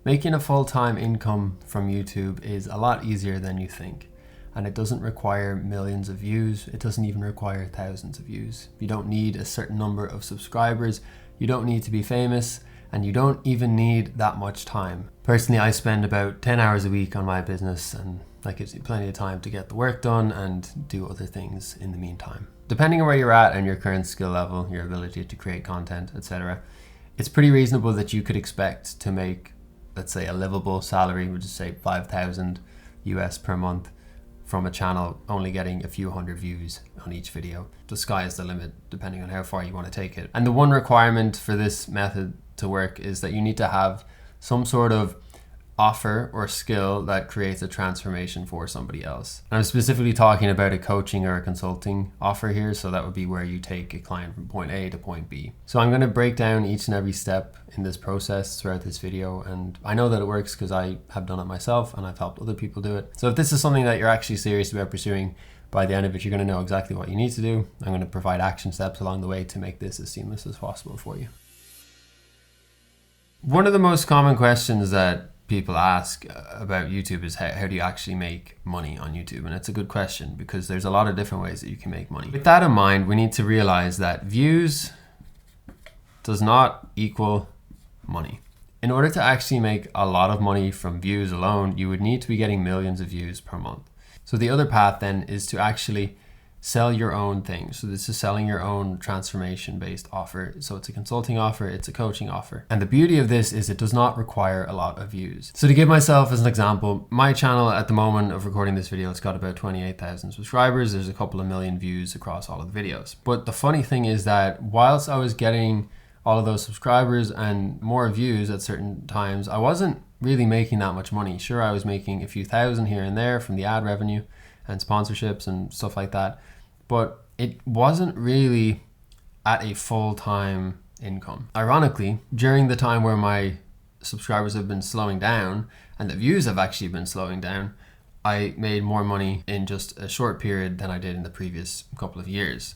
Making a full-time income from YouTube is a lot easier than you think, and it doesn't require millions of views. It doesn't even require thousands of views. You don't need a certain number of subscribers. You don't need to be famous, and you don't even need that much time. Personally, I spend about 10 hours a week on my business, and that gives me plenty of time to get the work done and do other things in the meantime. Depending on where you're at and your current skill level, your ability to create content, etc., it's pretty reasonable that you could expect to make, let's say, a livable salary, which is say 5,000 US per month, from a channel only getting a few hundred views on each video. The sky is the limit, depending on how far you want to take it. And the one requirement for this method to work is that you need to have some sort of offer or skill that creates a transformation for somebody else. And I'm specifically talking about a coaching or a consulting offer here, so that would be where you take a client from point A to point B. So I'm going to break down each and every step in this process throughout this video, and I know that it works because I have done it myself and I've helped other people do it. So if this is something that you're actually serious about pursuing, by the end of it you're going to know exactly what you need to do. I'm going to provide action steps along the way to make this as seamless as possible for you. One of the most common questions that people ask about YouTube is how do you actually make money on YouTube? And it's a good question because there's a lot of different ways that you can make money. With that in mind, we need to realize that views does not equal money. In order to actually make a lot of money from views alone, you would need to be getting millions of views per month. So the other path then is to actually sell your own thing. So this is selling your own transformation based offer. So it's a consulting offer, it's a coaching offer. And the beauty of this is it does not require a lot of views. So to give myself as an example, my channel at the moment of recording this video, it's got about 28,000 subscribers. There's a couple of million views across all of the videos. But the funny thing is that whilst I was getting all of those subscribers and more views at certain times, I wasn't really making that much money. Sure, I was making a few thousand here and there from the ad revenue and sponsorships and stuff like that, but it wasn't really at a full-time income. Ironically, during the time where my subscribers have been slowing down and the views have actually been slowing down, I made more money in just a short period than I did in the previous couple of years.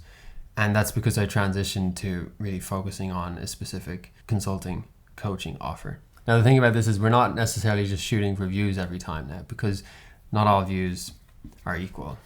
And that's because I transitioned to really focusing on a specific consulting coaching offer. Now the thing about this is we're not necessarily just shooting for views every time now, because not all views are equal.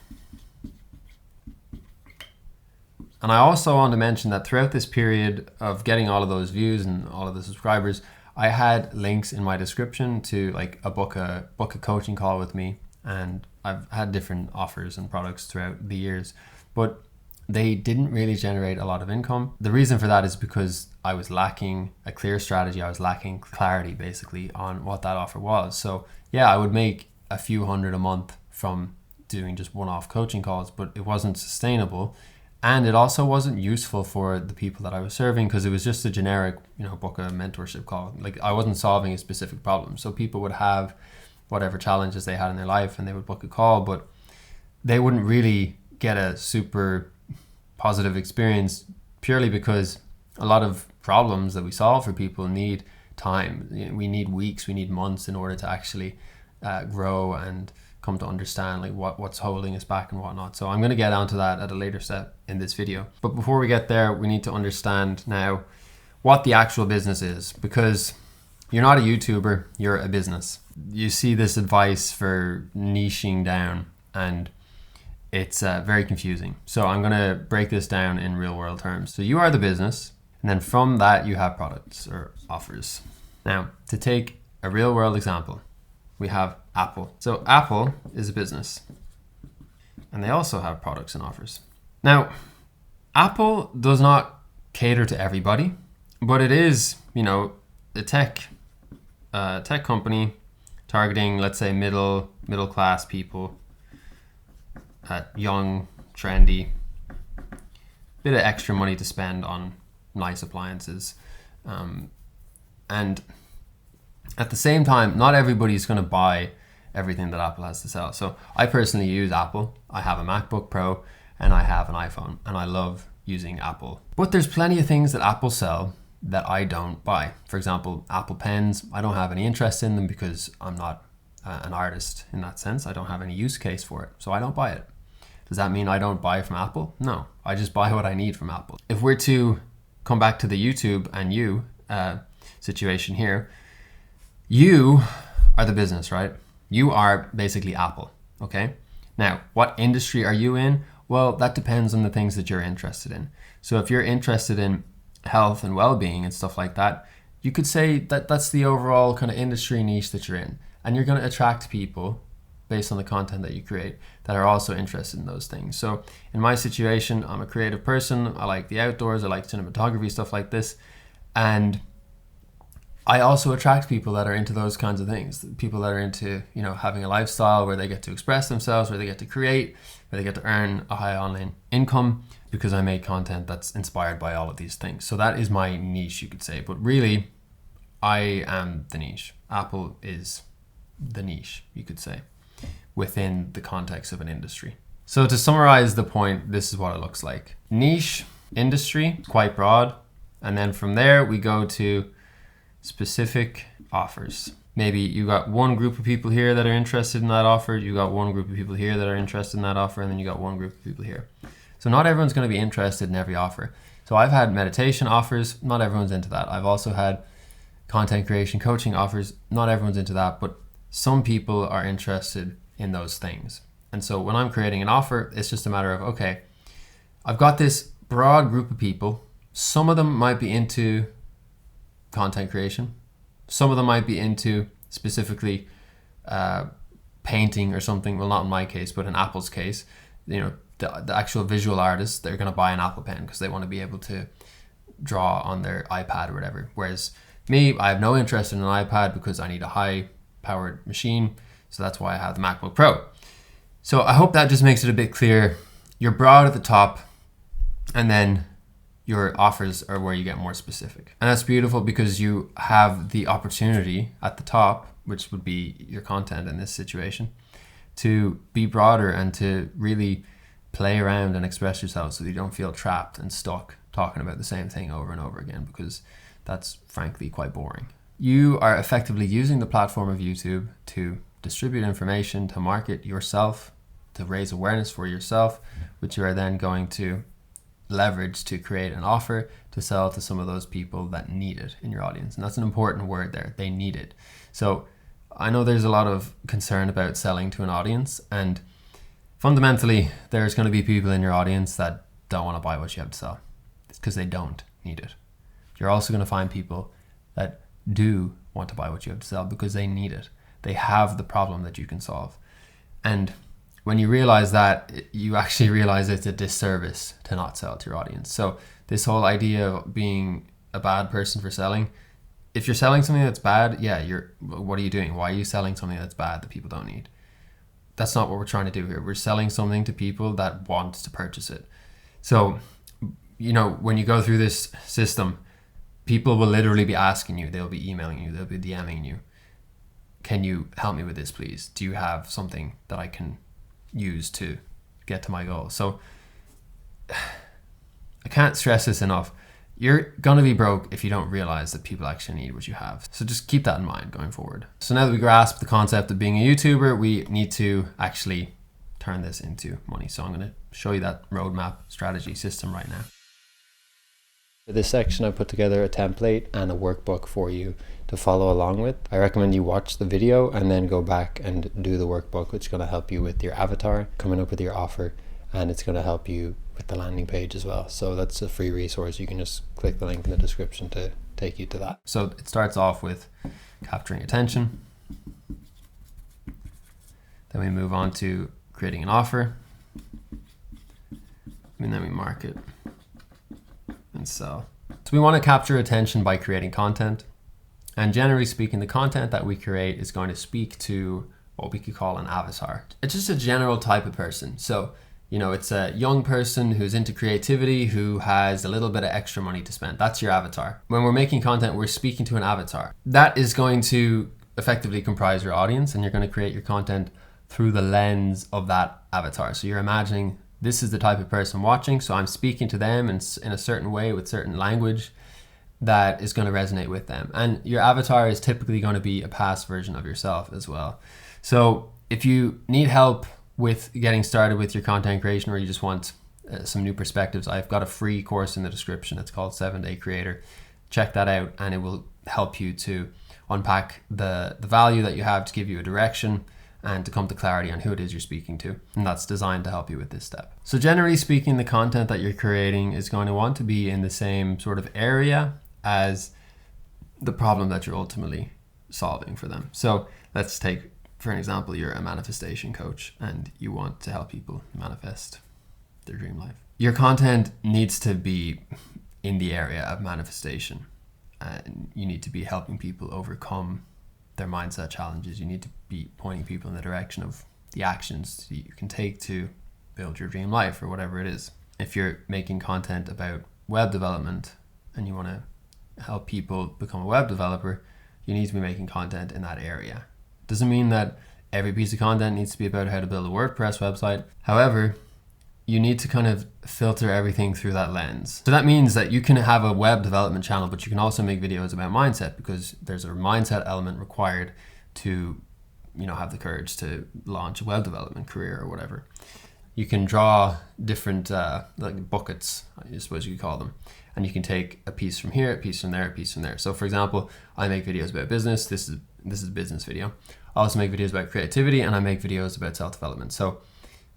And I also want to mention that throughout this period of getting all of those views and all of the subscribers, I had links in my description to like book a coaching call with me, and I've had different offers and products throughout the years, but they didn't really generate a lot of income. The reason for that is because I was lacking a clear strategy. I was lacking clarity basically on what that offer was. So yeah, I would make a few hundred a month from doing just one-off coaching calls, but it wasn't sustainable. And it also wasn't useful for the people that I was serving because it was just a generic, book a mentorship call. Like I wasn't solving a specific problem. So people would have whatever challenges they had in their life and they would book a call, but they wouldn't really get a super positive experience purely because a lot of problems that we solve for people need time. We need weeks, we need months in order to actually grow and come to understand like what's holding us back and whatnot. So I'm going to get onto that at a later step in this video. But before we get there, we need to understand now what the actual business is, because you're not a YouTuber, you're a business. You see this advice for niching down and it's very confusing. So I'm going to break this down in real world terms. So you are the business, and then from that you have products or offers. Now, to take a real world example, we have Apple. So Apple is a business and they also have products and offers. Now, Apple does not cater to everybody, but it is, a tech company targeting, let's say, middle class people, young, trendy, bit of extra money to spend on nice appliances. And at the same time, not everybody's going to buy everything that Apple has to sell. So I personally use Apple. I have a MacBook Pro and I have an iPhone, and I love using Apple. But there's plenty of things that Apple sell that I don't buy. For example, Apple pens, I don't have any interest in them because I'm not an artist in that sense. I don't have any use case for it, so I don't buy it. Does that mean I don't buy from Apple? No, I just buy what I need from Apple. If we're to come back to the YouTube and you situation here, You are the business, right? You are basically Apple, okay? Now, what industry are you in? Well, that depends on the things that you're interested in. So if you're interested in health and well-being and stuff like that, you could say that that's the overall kind of industry niche that you're in. And you're going to attract people based on the content that you create that are also interested in those things. So in my situation, I'm a creative person. I like the outdoors. I like cinematography, stuff like this. And I also attract people that are into those kinds of things. People that are into, having a lifestyle where they get to express themselves, where they get to create, where they get to earn a high online income, because I make content that's inspired by all of these things. So that is my niche, you could say. But really, I am the niche. Apple is the niche, you could say, within the context of an industry. So to summarize the point, this is what it looks like. Niche, industry, quite broad. And then from there, we go to specific offers. Maybe you got one group of people here that are interested in that offer. You got one group of people here that are interested in that offer. And then you got one group of people here. So not everyone's going to be interested in every offer. So I've had meditation offers. Not everyone's into that. I've also had content creation coaching offers. Not everyone's into that, but some people are interested in those things. And so when I'm creating an offer, it's just a matter of, okay, I've got this broad group of people. Some of them might be into content creation. Some of them might be into specifically painting or something. Well, not in my case, but in Apple's case, the actual visual artists, they're going to buy an Apple Pen because they want to be able to draw on their iPad or whatever. Whereas me, I have no interest in an iPad because I need a high powered machine. So that's why I have the MacBook Pro. So I hope that just makes it a bit clear. You're broad at the top, and then your offers are where you get more specific. And that's beautiful because you have the opportunity at the top, which would be your content in this situation, to be broader and to really play around and express yourself so that you don't feel trapped and stuck talking about the same thing over and over again, because that's frankly quite boring. You are effectively using the platform of YouTube to distribute information, to market yourself, to raise awareness for yourself, which you are then going to leverage to create an offer to sell to some of those people that need it in your audience. And that's an important word there. They need it. So I know there's a lot of concern about selling to an audience, and fundamentally there's going to be people in your audience that don't want to buy what you have to sell. It's because they don't need it. You're also going to find people that do want to buy what you have to sell because they need it. They have the problem that you can solve. And when you realize that, you actually realize it's a disservice to not sell to your audience. So this whole idea of being a bad person for selling, if you're selling something that's bad, what are you doing? Why are you selling something that's bad that people don't need? That's not what we're trying to do here. We're selling something to people that want to purchase it. So, when you go through this system, people will literally be asking you, they'll be emailing you, they'll be DMing you. Can you help me with this, please? Do you have something that I can use to get to my goal? So I can't stress this enough. You're going to be broke if you don't realize that people actually need what you have. So just keep that in mind going forward. So now that we grasp the concept of being a YouTuber, we need to actually turn this into money. So I'm going to show you that roadmap strategy system right now. For this section, I put together a template and a workbook for you to follow along with. I recommend you watch the video and then go back and do the workbook, which is going to help you with your avatar, coming up with your offer, and it's going to help you with the landing page as well. So that's a free resource. You can just click the link in the description to take you to that. So it starts off with capturing attention. Then we move on to creating an offer. And then we market and sell. So we want to capture attention by creating content. And generally speaking, the content that we create is going to speak to what we could call an avatar. It's just a general type of person. So, it's a young person who's into creativity, who has a little bit of extra money to spend. That's your avatar. When we're making content, we're speaking to an avatar. That is going to effectively comprise your audience, and you're going to create your content through the lens of that avatar. So you're imagining this is the type of person watching, so I'm speaking to them in a certain way with certain language that is going to resonate with them. And your avatar is typically going to be a past version of yourself as well. So if you need help with getting started with your content creation, or you just want some new perspectives, I've got a free course in the description. It's called 7-Day Creator. Check that out, and it will help you to unpack the value that you have to give you a direction and to come to clarity on who it is you're speaking to. And that's designed to help you with this step. So generally speaking, the content that you're creating is going to want to be in the same sort of area as the problem that you're ultimately solving for them. So let's take, for an example, you're a manifestation coach and you want to help people manifest their dream life. Your content needs to be in the area of manifestation. You need to be helping people overcome their mindset challenges. You need to be pointing people in the direction of the actions you can take to build your dream life or whatever it is. If you're making content about web development and you want to help people become a web developer, you need to be making content in that area. Doesn't mean that every piece of content needs to be about how to build a WordPress website. However, you need to kind of filter everything through that lens. So that means that you can have a web development channel, but you can also make videos about mindset, because there's a mindset element required to, have the courage to launch a web development career or whatever. You can draw different like buckets, I suppose you could call them, and you can take a piece from here, a piece from there, a piece from there. So for example, I make videos about business. This is a business video. I also make videos about creativity, and I make videos about self-development. So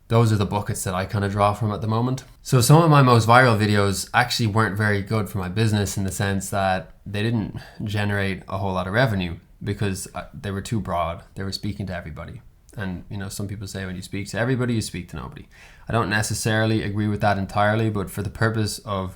those are the buckets that I kind of draw from at the moment. So some of my most viral videos actually weren't very good for my business, in the sense that they didn't generate a whole lot of revenue because they were too broad. They were speaking to everybody. And some people say when you speak to everybody, you speak to nobody. I don't necessarily agree with that entirely, but for the purpose of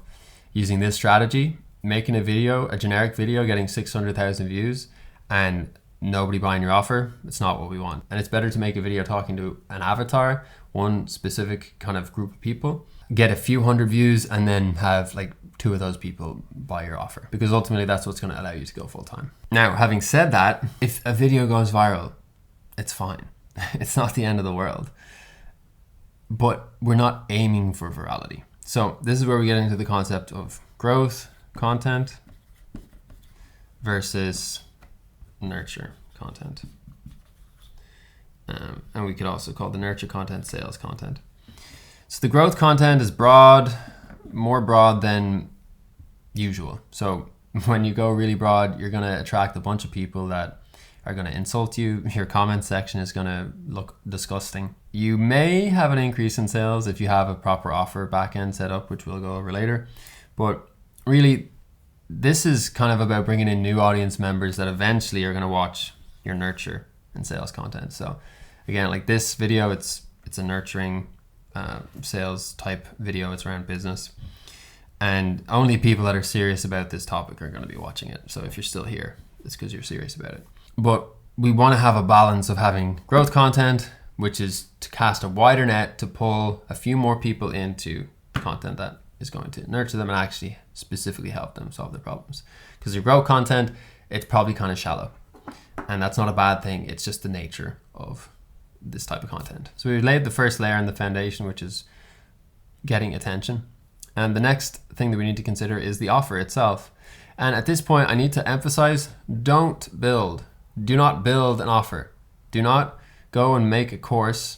using this strategy, making a video, a generic video, getting 600,000 views and nobody buying your offer, it's not what we want. And it's better to make a video talking to an avatar, one specific kind of group of people, get a few hundred views, and then have like 2 of those people buy your offer, because ultimately that's what's going to allow you to go full time. Now, having said that, if a video goes viral, it's fine. It's not the end of the world, but we're not aiming for virality. So this is where we get into the concept of growth content versus nurture content. And we could also call the nurture content sales content. So the growth content is broad, more broad than usual. So when you go really broad, you're going to attract a bunch of people that are going to insult you. Your comment section is going to look disgusting. You may have an increase in sales if you have a proper offer backend set up, which we'll go over later. But really, this is kind of about bringing in new audience members that eventually are going to watch your nurture and sales content. So again, like this video, it's a nurturing sales type video. It's around business, and only people that are serious about this topic are going to be watching it. So if you're still here, it's because you're serious about it. But we want to have a balance of having growth content, which is to cast a wider net to pull a few more people into content that is going to nurture them and actually specifically help them solve their problems. Because your growth content, it's probably kind of shallow, and that's not a bad thing. It's just the nature of this type of content. So we've laid the first layer in the foundation, which is getting attention. And the next thing that we need to consider is the offer itself. And at this point, I need to emphasize, do not build an offer. Do not go and make a course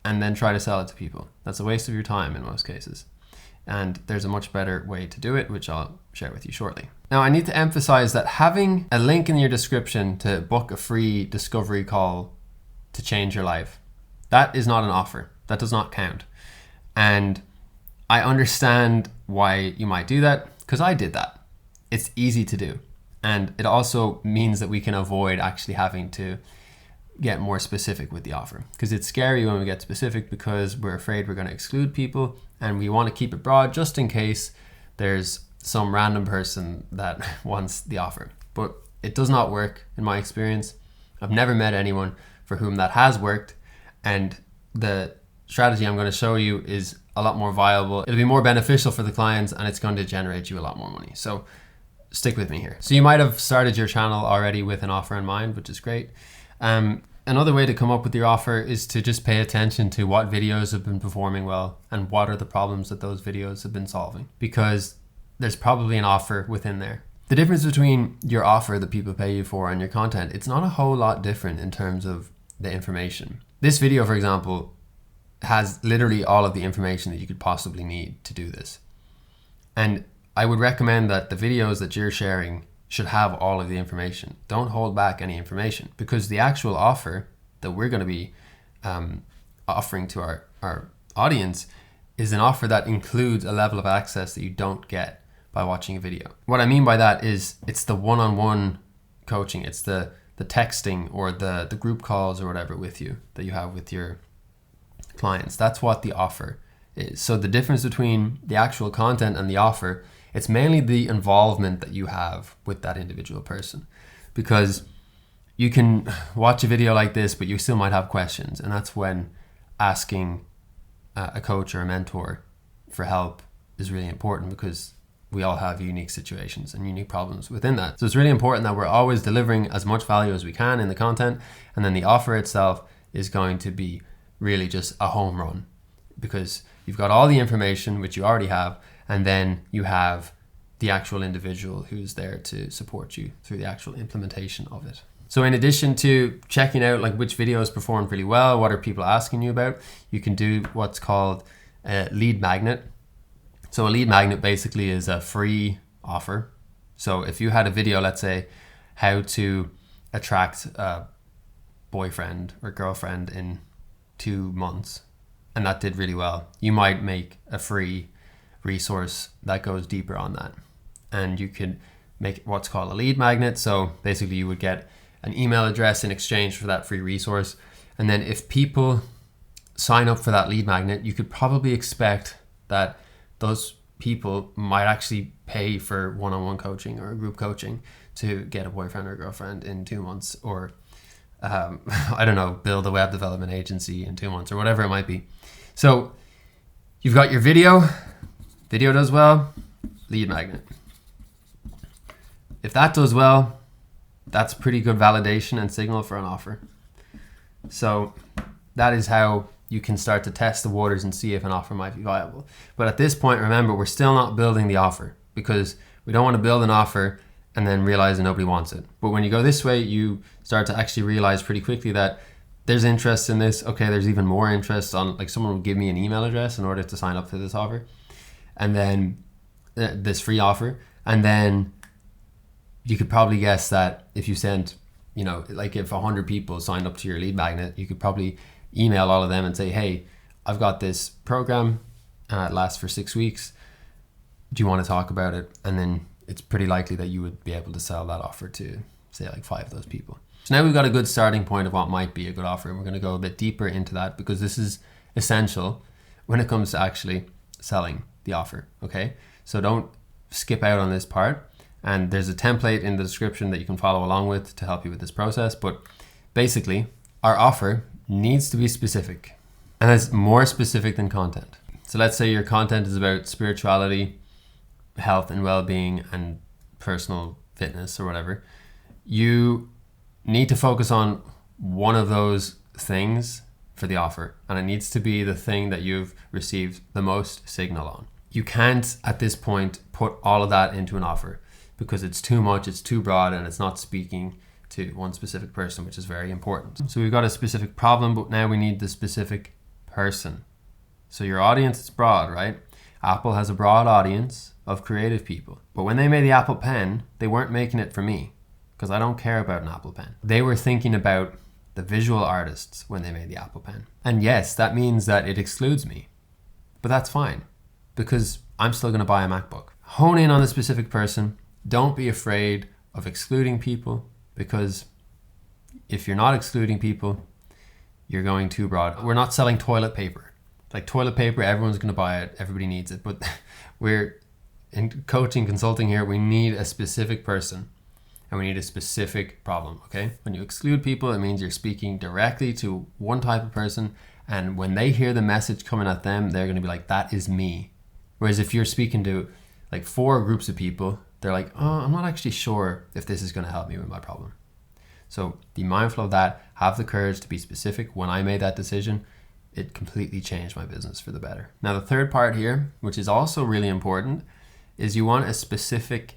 and then try to sell it to people. That's a waste of your time in most cases. And there's a much better way to do it, which I'll share with you shortly. Now, I need to emphasize that having a link in your description to book a free discovery call to change your life, that is not an offer. That does not count. And I understand why you might do that, because I did that. It's easy to do. And it also means that we can avoid actually having to get more specific with the offer, because it's scary when we get specific because we're afraid we're going to exclude people, and we want to keep it broad just in case there's some random person that wants the offer. But it does not work in my experience. I've never met anyone for whom that has worked, and the strategy I'm going to show you is a lot more viable. It'll be more beneficial for the clients, and it's going to generate you a lot more money. So stick with me here. So you might have started your channel already with an offer in mind, which is great. Another way to come up with your offer is to just pay attention to what videos have been performing well and what are the problems that those videos have been solving, because there's probably an offer within there. The difference between your offer that people pay you for and your content, it's not a whole lot different in terms of the information. This video, for example, has literally all of the information that you could possibly need to do this. And I would recommend that the videos that you're sharing should have all of the information. Don't hold back any information, because the actual offer that we're going to be offering to our audience is an offer that includes a level of access that you don't get by watching a video. What I mean by that is it's the one-on-one coaching. It's the texting or the group calls or whatever with you that you have with your clients. That's what the offer is. So the difference between the actual content and the offer, it's mainly the involvement that you have with that individual person, because you can watch a video like this, but you still might have questions. And that's when asking a coach or a mentor for help is really important, because we all have unique situations and unique problems within that. So it's really important that we're always delivering as much value as we can in the content. And then the offer itself is going to be really just a home run, because you've got all the information, which you already have, and then you have the actual individual who's there to support you through the actual implementation of it. So in addition to checking out like which videos performed really well, what are people asking you about, you can do what's called a lead magnet. So a lead magnet basically is a free offer. So if you had a video, let's say how to attract a boyfriend or girlfriend in 2 months, and that did really well, you might make a free resource that goes deeper on that. And you could make what's called a lead magnet. So basically you would get an email address in exchange for that free resource. And then if people sign up for that lead magnet, you could probably expect that those people might actually pay for one-on-one coaching or group coaching to get a boyfriend or girlfriend in 2 months, or I don't know, build a web development agency in 2 months, or whatever it might be. So you've got your video does well, lead magnet. If that does well, that's pretty good validation and signal for an offer. So that is how you can start to test the waters and see if an offer might be viable. But at this point, remember, we're still not building the offer, because we don't want to build an offer and then realize that nobody wants it. But when you go this way, you start to actually realize pretty quickly that there's interest in this. Okay, there's even more interest on, like, someone will give me an email address in order to sign up to this offer, and then this free offer. And then you could probably guess that if you sent, you know, like if 100 people signed up to your lead magnet, you could probably email all of them and say, hey, I've got this program, it lasts for 6 weeks. Do you want to talk about it? And then it's pretty likely that you would be able to sell that offer to, say, like 5 of those people. So now we've got a good starting point of what might be a good offer. And we're going to go a bit deeper into that, because this is essential when it comes to actually selling the offer. Okay, so don't skip out on this part. And there's a template in the description that you can follow along with to help you with this process. But basically, our offer needs to be specific, and it's more specific than content. So let's say your content is about spirituality, health and well-being, and personal fitness or whatever. You need to focus on one of those things for the offer, and it needs to be the thing that you've received the most signal on. You can't at this point put all of that into an offer, because it's too much, it's too broad, and it's not speaking to one specific person, which is very important. So we've got a specific problem, but now we need the specific person. So your audience is broad, right? Apple has a broad audience of creative people. But when they made the Apple Pen, they weren't making it for me, because I don't care about an Apple Pen. They were thinking about the visual artists when they made the Apple Pen. And yes, that means that it excludes me, but that's fine, because I'm still gonna buy a MacBook. Hone in on the specific person. Don't be afraid of excluding people, because if you're not excluding people, you're going too broad. We're not selling toilet paper. Like toilet paper, everyone's going to buy it. Everybody needs it. But we're in coaching, consulting here. We need a specific person, and we need a specific problem. Okay. When you exclude people, it means you're speaking directly to one type of person. And when they hear the message coming at them, they're going to be like, that is me. Whereas if you're speaking to like 4 groups of people, they're like, oh, I'm not actually sure if this is going to help me with my problem. So be mindful of that. Have the courage to be specific. When I made that decision, it completely changed my business for the better. Now, the third part here, which is also really important, is you want a specific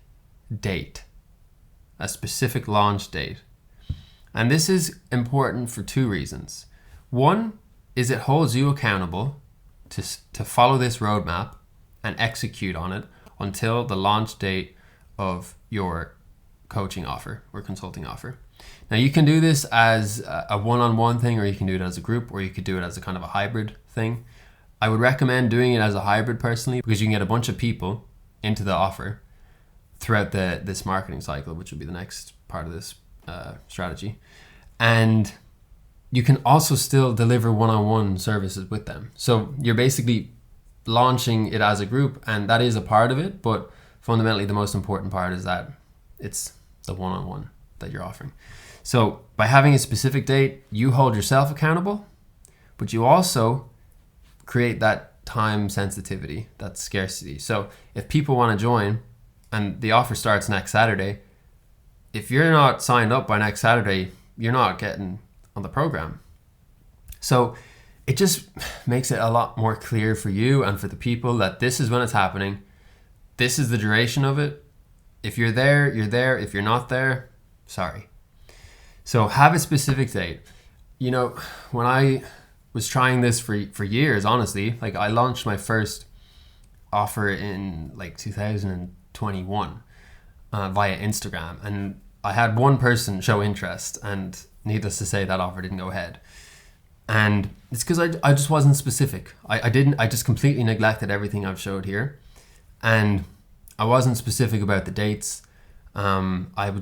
date, a specific launch date. And this is important for 2 reasons. One is it holds you accountable to follow this roadmap and execute on it until the launch date of your coaching offer or consulting offer. Now you can do this as a one-on-one thing, or you can do it as a group, or you could do it as a kind of a hybrid thing. I would recommend doing it as a hybrid personally, because you can get a bunch of people into the offer throughout this marketing cycle, which will be the next part of this strategy. And you can also still deliver one-on-one services with them. So you're basically launching it as a group, and that is a part of it, but fundamentally the most important part is that it's the one-on-one that you're offering. So by having a specific date, you hold yourself accountable, but you also create that time sensitivity, that scarcity. So if people want to join and the offer starts next Saturday, if you're not signed up by next Saturday, you're not getting on the program. So it just makes it a lot more clear for you and for the people that this is when it's happening. This is the duration of it. If you're there, you're there. If you're not there, sorry. So have a specific date. You know, when I was trying this for years, honestly, like I launched my first offer in like 2021 via Instagram, and I had one person show interest, and needless to say, that offer didn't go ahead. And it's because I just wasn't specific. I just completely neglected everything I've showed here, and I wasn't specific about the dates. I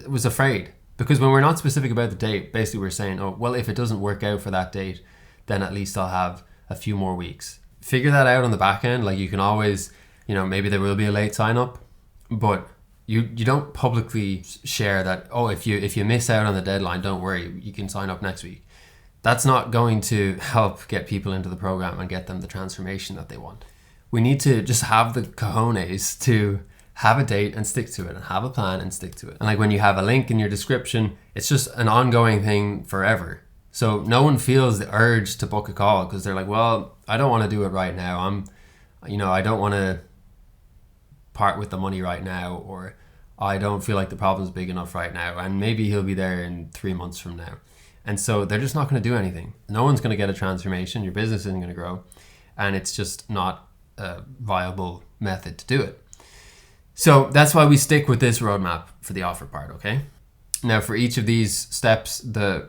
was afraid, because when we're not specific about the date, basically we're saying, oh, well, if it doesn't work out for that date, then at least I'll have a few more weeks. Figure that out on the back end. Like you can always, you know, maybe there will be a late sign up, but you don't publicly share that, oh, if you miss out on the deadline, don't worry, you can sign up next week. That's not going to help get people into the program and get them the transformation that they want. We need to just have the cojones to have a date and stick to it, and have a plan and stick to it. And like when you have a link in your description, it's just an ongoing thing forever. So no one feels the urge to book a call because they're like, well, I don't want to do it right now. I don't want to part with the money right now, or I don't feel like the problem's big enough right now. And maybe he'll be there in 3 months from now. And so they're just not going to do anything. No one's going to get a transformation. Your business isn't going to grow. And it's just not a viable method to do it. So that's why we stick with this roadmap for the offer part, okay? Now for each of these steps, the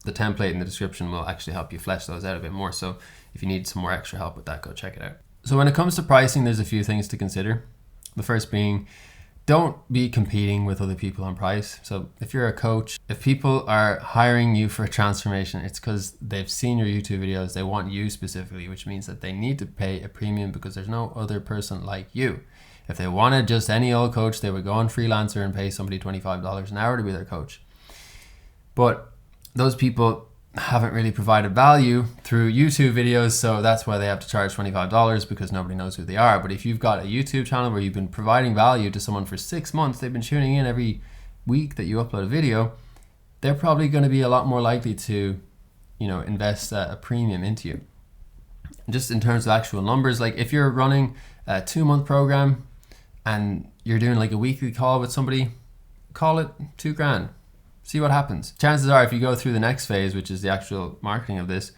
template in the description will actually help you flesh those out a bit more. So if you need some more extra help with that, go check it out. So when it comes to pricing, there's a few things to consider. The first being, don't be competing with other people on price. So if you're a coach, if people are hiring you for a transformation, it's because they've seen your YouTube videos, they want you specifically, which means that they need to pay a premium because there's no other person like you. If they wanted just any old coach, they would go on Freelancer and pay somebody $25 an hour to be their coach. But those people haven't really provided value through YouTube videos, so that's why they have to charge $25, because nobody knows who they are. But if you've got a YouTube channel where you've been providing value to someone for 6 months, they've been tuning in every week that you upload a video, they're probably going to be a lot more likely to, invest a premium into you. Just in terms of actual numbers, like if you're running a 2-month program and you're doing like a weekly call with somebody, call it $2,000. See what happens. Chances are if you go through the next phase, which is the actual marketing of this,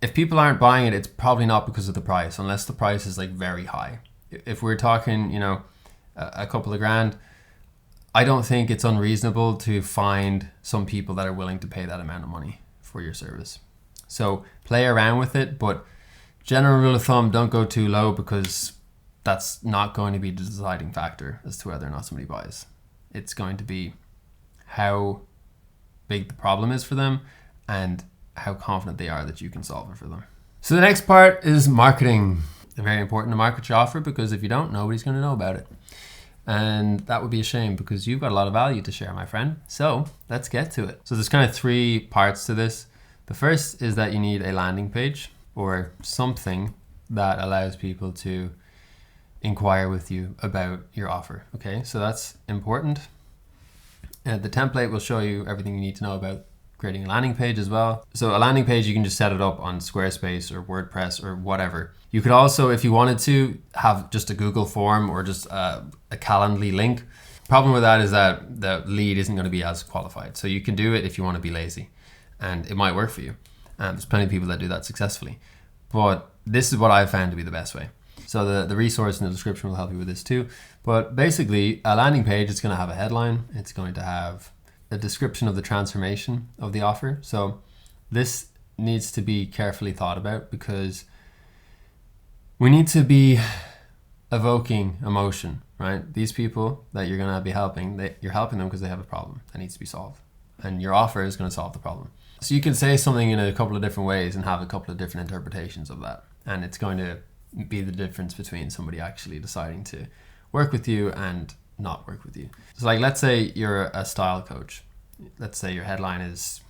if people aren't buying it, it's probably not because of the price, unless the price is like very high. If we're talking, a couple of grand, I don't think it's unreasonable to find some people that are willing to pay that amount of money for your service. So play around with it, but general rule of thumb, don't go too low, because that's not going to be the deciding factor as to whether or not somebody buys. It's going to be how big the problem is for them and how confident they are that you can solve it for them. So the next part is marketing. Very important to market your offer, because if you don't, nobody's going to know about it. And that would be a shame, because you've got a lot of value to share, my friend. So let's get to it. So there's kind of 3 parts to this. The first is that you need a landing page or something that allows people to inquire with you about your offer. Okay, so that's important. The template will show you everything you need to know about creating a landing page as well. So a landing page, you can just set it up on Squarespace or WordPress or whatever. You could also, if you wanted to, have just a Google form or just a Calendly link. Problem with that is that the lead isn't going to be as qualified. So you can do it if you want to be lazy, and it might work for you. There's plenty of people that do that successfully. But this is what I've found to be the best way. So the resource in the description will help you with this too. But basically, a landing page is going to have a headline. It's going to have a description of the transformation of the offer. So this needs to be carefully thought about, because we need to be evoking emotion, right? These people that you're going to be helping, you're helping them because they have a problem that needs to be solved. And your offer is going to solve the problem. So you can say something in a couple of different ways and have a couple of different interpretations of that. And it's going to be the difference between somebody actually deciding to work with you and not work with you. So like, let's say you're a style coach. Let's say your headline is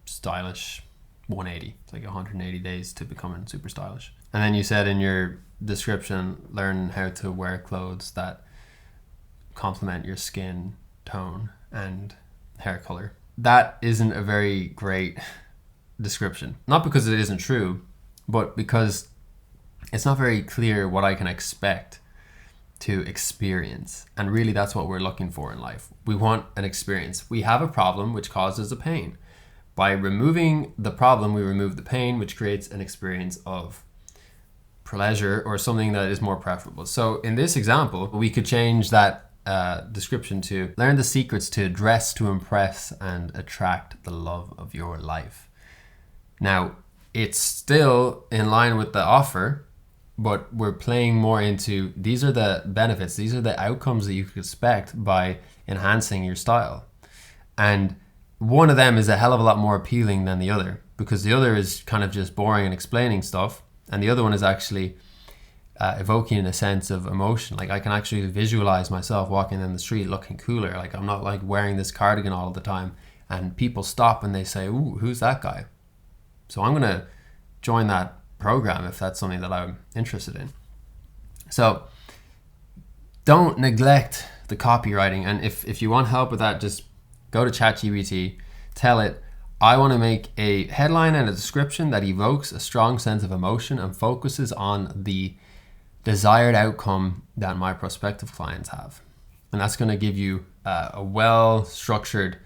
stylish 180. It's like 180 days to becoming super stylish. And then you said in your description, learn how to wear clothes that complement your skin tone and hair color. That isn't a very great description. Not because it isn't true, but because it's not very clear what I can expect to experience. And really that's what we're looking for in life. We want an experience. We have a problem which causes a pain. By removing the problem, we remove the pain, which creates an experience of pleasure or something that is more preferable. So in this example, we could change that description to learn the secrets to dress to impress and attract the love of your life. Now, it's still in line with the offer, but we're playing more into, these are the benefits, these are the outcomes that you could expect by enhancing your style. And one of them is a hell of a lot more appealing than the other, because the other is kind of just boring and explaining stuff, and the other one is actually evoking a sense of emotion. Like, I can actually visualize myself walking down the street looking cooler. Like, I'm not like wearing this cardigan all the time and people stop and they say, ooh, who's that guy? So I'm gonna join that program if that's something that I'm interested in. So don't neglect the copywriting. And if you want help with that, just go to ChatGPT, tell it, I want to make a headline and a description that evokes a strong sense of emotion and focuses on the desired outcome that my prospective clients have. And that's going to give you a well-structured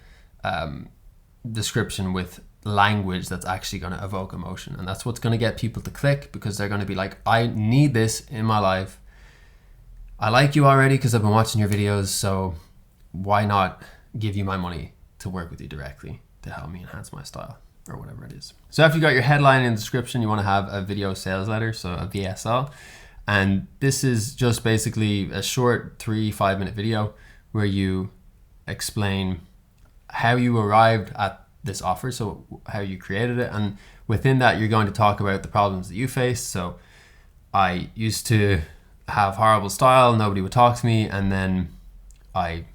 description with language that's actually going to evoke emotion. And that's what's going to get people to click, because they're going to be like, I need this in my life. I like you already because I've been watching your videos, so why not give you my money to work with you directly to help me enhance my style, or whatever it is. So after you got your headline and description, you want to have a video sales letter, so a VSL. And this is just basically a short 3-5 minute video where you explain how you arrived at this offer, so how you created it. And within that, you're going to talk about the problems that you faced. So I used to have horrible style, nobody would talk to me, and then I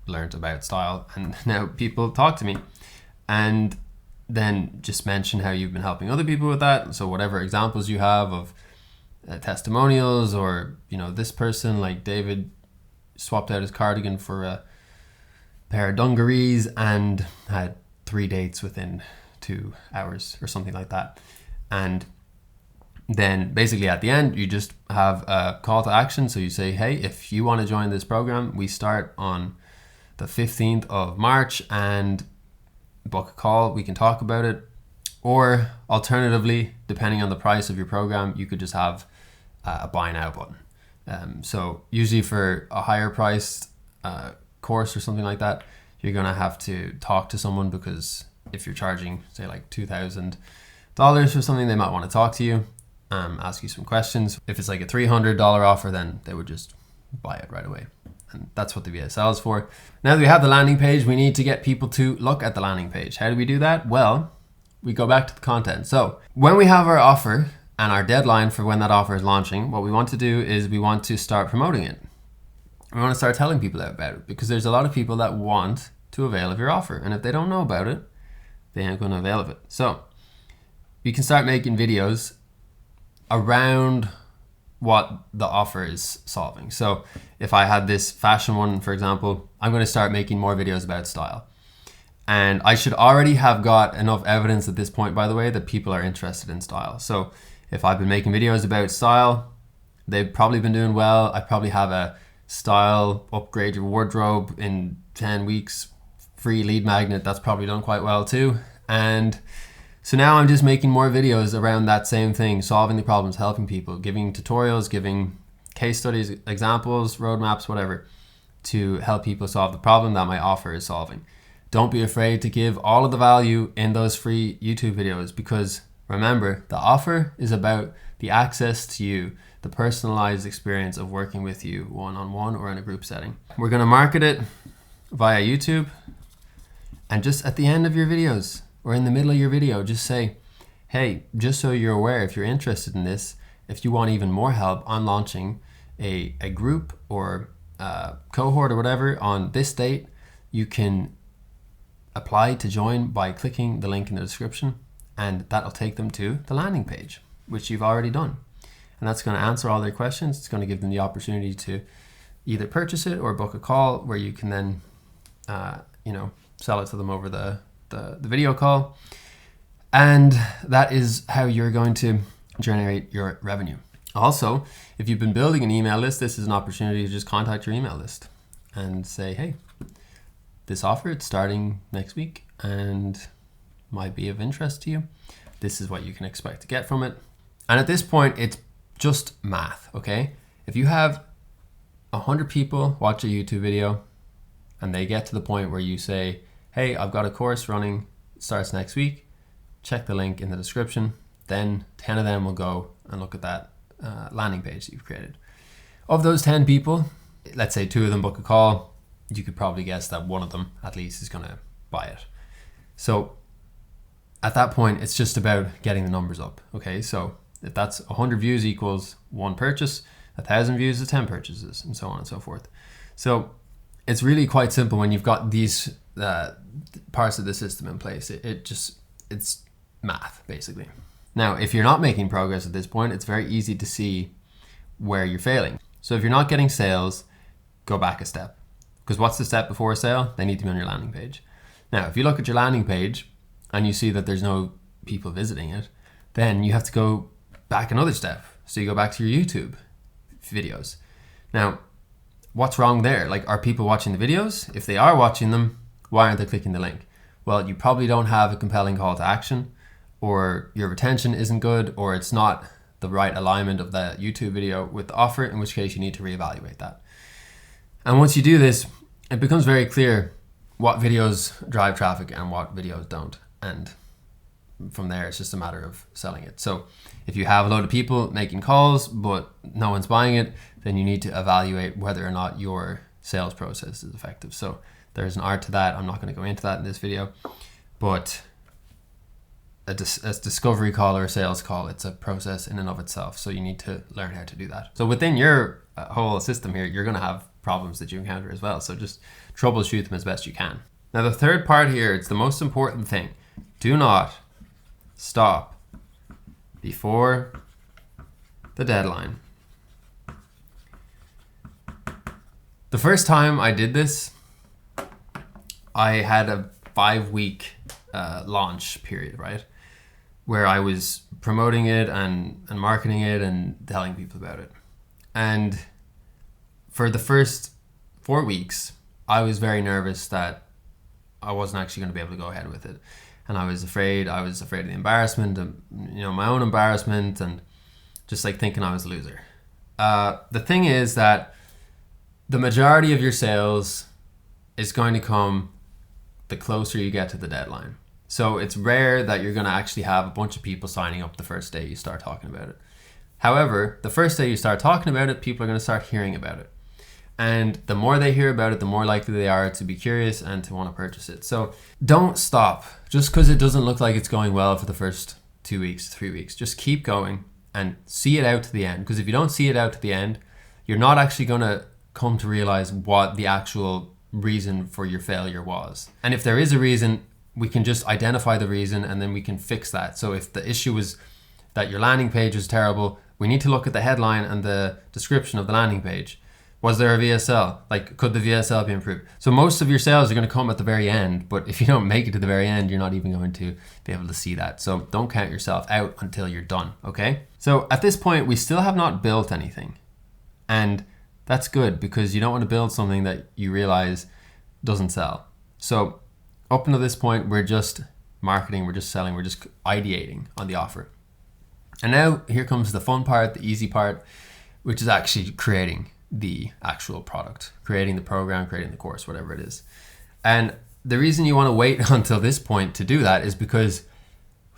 learned about style and now people talk to me. And then just mention how you've been helping other people with that. So whatever examples you have of testimonials, or, you know, this person like David swapped out his cardigan for a pair of dungarees and had 3 dates within 2 hours or something like that. And then basically at the end, you just have a call to action. So you say, hey, if you want to join this program, we start on the 15th of March, and book a call, we can talk about it. Or alternatively, depending on the price of your program, you could just have a buy now button. So usually for a higher priced course or something like that, you're gonna have to talk to someone, because if you're charging say like $2,000 for something, they might want to talk to you, ask you some questions. If it's like a $300 offer, then they would just buy it right away. And that's what the VSL is for. Now that we have the landing page, we need to get people to look at the landing page. How do we do that? Well, we go back to the content. So when we have our offer and our deadline for when that offer is launching, what we want to do is we want to start promoting it. We want to start telling people about it, because there's a lot of people that want to avail of your offer. And if they don't know about it, they ain't going to avail of it. So you can start making videos around what the offer is solving. So if I had this fashion one, for example, I'm going to start making more videos about style. And I should already have got enough evidence at this point, by the way, that people are interested in style. So if I've been making videos about style, they've probably been doing well. I probably have a style upgrade your wardrobe in 10 weeks, free lead magnet. That's probably done quite well too. And So now I'm just making more videos around that same thing, solving the problems, helping people, giving tutorials, giving case studies, examples, roadmaps, whatever, to help people solve the problem that my offer is solving. Don't be afraid to give all of the value in those free YouTube videos, because remember, the offer is about the access to you, the personalized experience of working with you one-on-one or in a group setting. We're going to market it via YouTube, and just at the end of your videos or in the middle of your video, just say, hey, just so you're aware, if you're interested in this, if you want even more help on launching a group or a cohort or whatever on this date, you can apply to join by clicking the link in the description, and that'll take them to the landing page, which you've already done. And that's going to answer all their questions. It's going to give them the opportunity to either purchase it or book a call where you can then, sell it to them over the video call. And that is how you're going to generate your revenue. Also, if you've been building an email list, this is an opportunity to just contact your email list and say, hey, this offer, it's starting next week and might be of interest to you. This is what you can expect to get from it. And at this point, it's just math, okay? If you have 100 people watch a YouTube video and they get to the point where you say, hey, I've got a course running, it starts next week, check the link in the description, then 10 of them will go and look at that landing page that you've created. Of those 10 people, let's say 2 of them book a call, you could probably guess that 1 of them at least is going to buy it. So at that point, it's just about getting the numbers up, okay? So if that's 100 views equals 1 purchase, 1,000 views is 10 purchases, and so on and so forth. So it's really quite simple when you've got these parts of the system in place. It's math, basically. Now, if you're not making progress at this point, it's very easy to see where you're failing. So if you're not getting sales, go back a step. Because what's the step before a sale? They need to be on your landing page. Now, if you look at your landing page and you see that there's no people visiting it, then you have to go back another step. So you go back to your YouTube videos. Now, what's wrong there? Like, are people watching the videos? If they are watching them, why aren't they clicking the link? Well, you probably don't have a compelling call to action, or your retention isn't good, or it's not the right alignment of the YouTube video with the offer, in which case you need to reevaluate that. And once you do this, it becomes very clear what videos drive traffic and what videos don't. And from there, it's just a matter of selling it. So if you have a load of people making calls, but no one's buying it, then you need to evaluate whether or not your sales process is effective. So there's an art to that. I'm not going to go into that in this video, but a discovery call or a sales call, it's a process in and of itself. So you need to learn how to do that. So within your whole system here, you're going to have problems that you encounter as well. So just troubleshoot them as best you can. Now, the third part here, it's the most important thing. Do not stop before the deadline. The first time I did this, I had a 5-week launch period, right? Where I was promoting it and marketing it and telling people about it. And for the first 4 weeks, I was very nervous that I wasn't actually going to be able to go ahead with it. And I was afraid of the embarrassment, and, my own embarrassment, and just like thinking I was a loser. The thing is that the majority of your sales is going to come the closer you get to the deadline. So it's rare that you're going to actually have a bunch of people signing up the first day you start talking about it. However, the first day you start talking about it, people are going to start hearing about it. And the more they hear about it, the more likely they are to be curious and to want to purchase it. So don't stop just because it doesn't look like it's going well for the first 2 weeks, 3 weeks. Just keep going and see it out to the end. Because if you don't see it out to the end, you're not actually going to come to realize what the actual reason for your failure was. And if there is a reason, we can just identify the reason and then we can fix that. So if the issue was that your landing page was terrible, we need to look at the headline and the description of the landing page. Was there a VSL? Like, could the VSL be improved? So most of your sales are going to come at the very end, but if you don't make it to the very end, you're not even going to be able to see that. So don't count yourself out until you're done, okay? So at this point, we still have not built anything. And that's good because you don't want to build something that you realize doesn't sell. So up until this point, we're just marketing, we're just selling, we're just ideating on the offer. And now here comes the fun part, the easy part, which is actually creating the actual product, creating the program, creating the course, whatever it is. And the reason you want to wait until this point to do that is because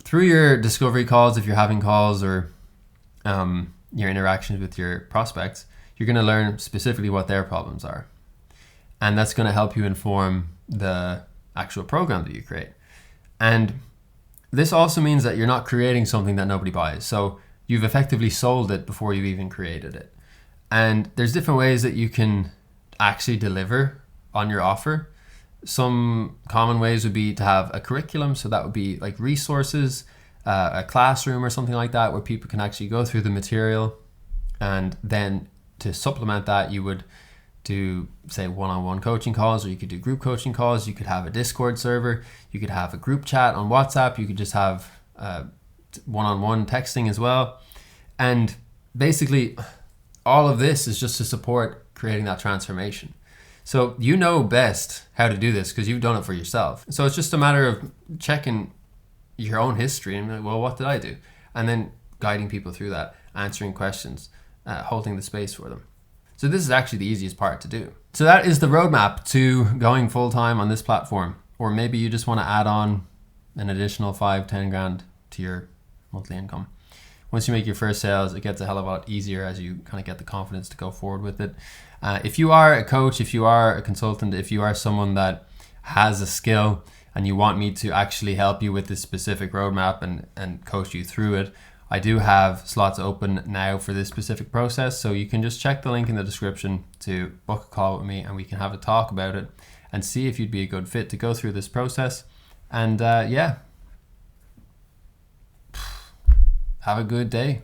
through your discovery calls, if you're having calls, or your interactions with your prospects, you're going to learn specifically what their problems are. And that's going to help you inform the actual program that you create. And this also means that you're not creating something that nobody buys. So you've effectively sold it before you've even created it. And there's different ways that you can actually deliver on your offer. Some common ways would be to have a curriculum. So that would be like resources, a classroom or something like that, where people can actually go through the material. And then to supplement that, you would do, say, one-on-one coaching calls, or you could do group coaching calls. You could have a Discord server. You could have a group chat on WhatsApp. You could just have one-on-one texting as well. And basically, all of this is just to support creating that transformation. So you know best how to do this because you've done it for yourself. So it's just a matter of checking your own history and like, well, what did I do? And then guiding people through that, answering questions, holding the space for them. So this is actually the easiest part to do. So that is the roadmap to going full-time on this platform. Or maybe you just want to add on an additional 5-10 grand to your monthly income. Once you make your first sales, it gets a hell of a lot easier as you kind of get the confidence to go forward with it. If you are a coach, if you are a consultant, if you are someone that has a skill and you want me to actually help you with this specific roadmap and coach you through it, I do have slots open now for this specific process. So you can just check the link in the description to book a call with me and we can have a talk about it and see if you'd be a good fit to go through this process. And yeah, have a good day.